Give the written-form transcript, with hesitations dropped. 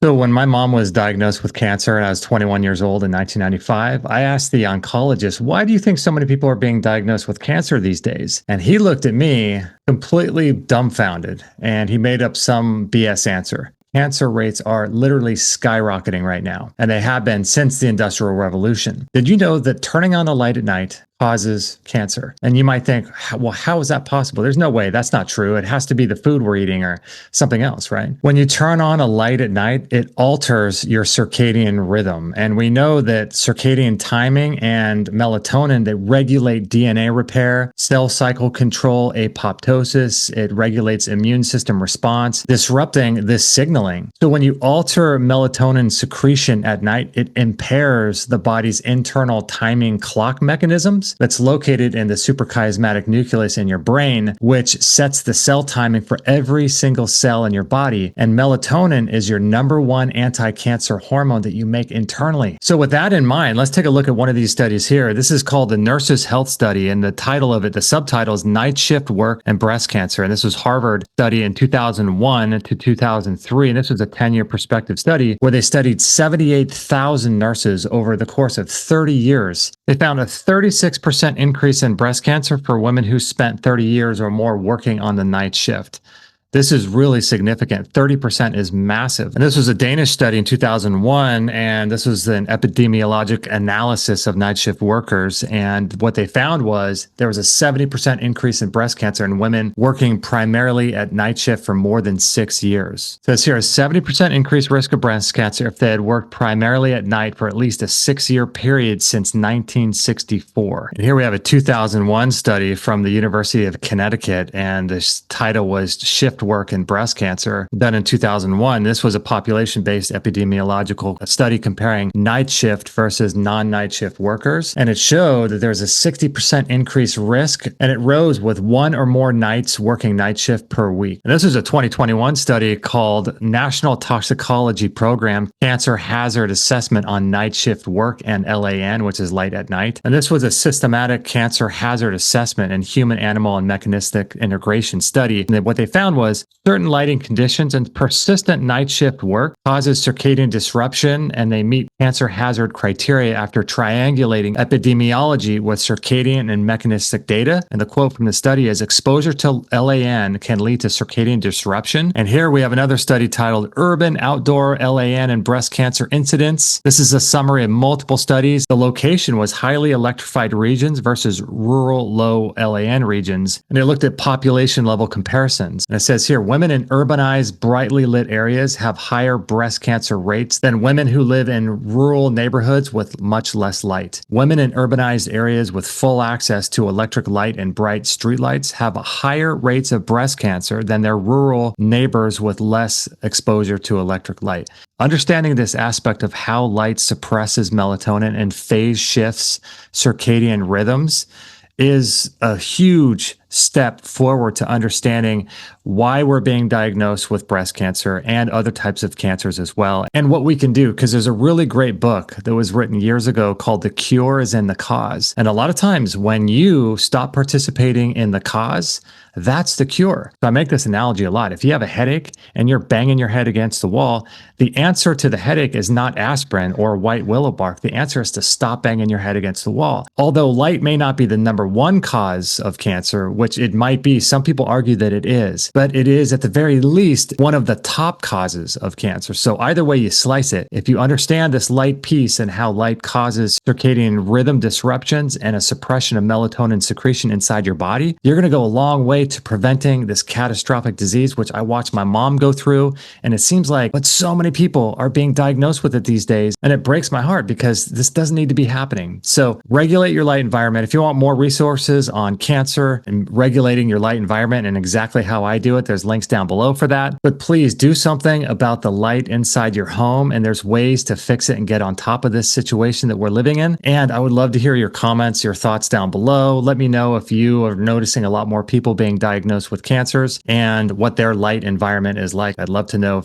So, when my mom was diagnosed with cancer and I was 21 years old in 1995, I asked the oncologist, why do you think so many people are being diagnosed with cancer these days? And he looked at me completely dumbfounded and he made up some BS answer. Cancer rates are literally skyrocketing right now, and they have been since the Industrial Revolution. Did you know that turning on a light at night causes cancer? And you might think, well, how is that possible? There's no way. That's not true. It has to be the food we're eating or something else, right? When you turn on a light at night, it alters your circadian rhythm. And we know that circadian timing and melatonin, they regulate DNA repair, cell cycle control, apoptosis. It regulates immune system response, disrupting this signaling. So when you alter melatonin secretion at night, it impairs the body's internal timing clock mechanisms that's located in the suprachiasmatic nucleus in your brain, which sets the cell timing for every single cell in your body. And melatonin is your number one anti-cancer hormone that you make internally. So with that in mind, let's take a look at one of these studies here. This is called the Nurses Health Study, and the title of it, the subtitle is Night Shift Work and Breast Cancer. And this was Harvard study in 2001 to 2003. And this was a 10-year prospective study where they studied 78,000 nurses over the course of 30 years. They found a 36% increase in breast cancer for women who spent 30 years or more working on the night shift. This is really significant. 30% is massive. And this was a Danish study in 2001, and this was an epidemiologic analysis of night shift workers. And what they found was there was a 70% increase in breast cancer in women working primarily at night shift for more than 6 years. So it's here a 70% increased risk of breast cancer if they had worked primarily at night for at least a 6-year period since 1964. And here we have a 2001 study from the University of Connecticut, and this title was Shift Work in Breast Cancer, done in 2001. This was a population-based epidemiological study comparing night shift versus non-night shift workers. And it showed that there's a 60% increased risk, and it rose with 1 or more nights working night shift per week. And this was a 2021 study called National Toxicology Program, Cancer Hazard Assessment on Night Shift Work and LAN, which is light at night. And this was a systematic cancer hazard assessment and human, animal, and mechanistic integration study. And what they found was certain lighting conditions and persistent night shift work causes circadian disruption, and they meet cancer hazard criteria after triangulating epidemiology with circadian and mechanistic data. And the quote from the study is, exposure to LAN can lead to circadian disruption. And here we have another study titled Urban Outdoor LAN and Breast Cancer Incidence. This is a summary of multiple studies. The location was highly electrified regions versus rural low LAN regions. And they looked at population level comparisons. And it says here, women in urbanized, brightly lit areas have higher breast cancer rates than women who live in rural neighborhoods with much less light. Women in urbanized areas with full access to electric light and bright streetlights have higher rates of breast cancer than their rural neighbors with less exposure to electric light. Understanding this aspect of how light suppresses melatonin and phase shifts circadian rhythms is a huge step forward to understanding why we're being diagnosed with breast cancer and other types of cancers as well, and what we can do, because there's a really great book that was written years ago called The Cure is in the Cause. And a lot of times when you stop participating in the cause, that's the cure. So I make this analogy a lot. If you have a headache and you're banging your head against the wall, the answer to the headache is not aspirin or white willow bark. The answer is to stop banging your head against the wall. Although light may not be the number one cause of cancer, which it might be, some people argue that it is, but it is at the very least one of the top causes of cancer. So either way you slice it, if you understand this light piece and how light causes circadian rhythm disruptions and a suppression of melatonin secretion inside your body, you're going to go a long way to preventing this catastrophic disease, which I watched my mom go through. And it seems like, but so many people are being diagnosed with it these days. And it breaks my heart because this doesn't need to be happening. So regulate your light environment. If you want more resources on cancer and regulating your light environment and exactly how I do it, there's links down below for that. But please do something about the light inside your home. And there's ways to fix it and get on top of this situation that we're living in. And I would love to hear your comments, your thoughts down below. Let me know if you are noticing a lot more people being diagnosed with cancers and what their light environment is like. I'd love to know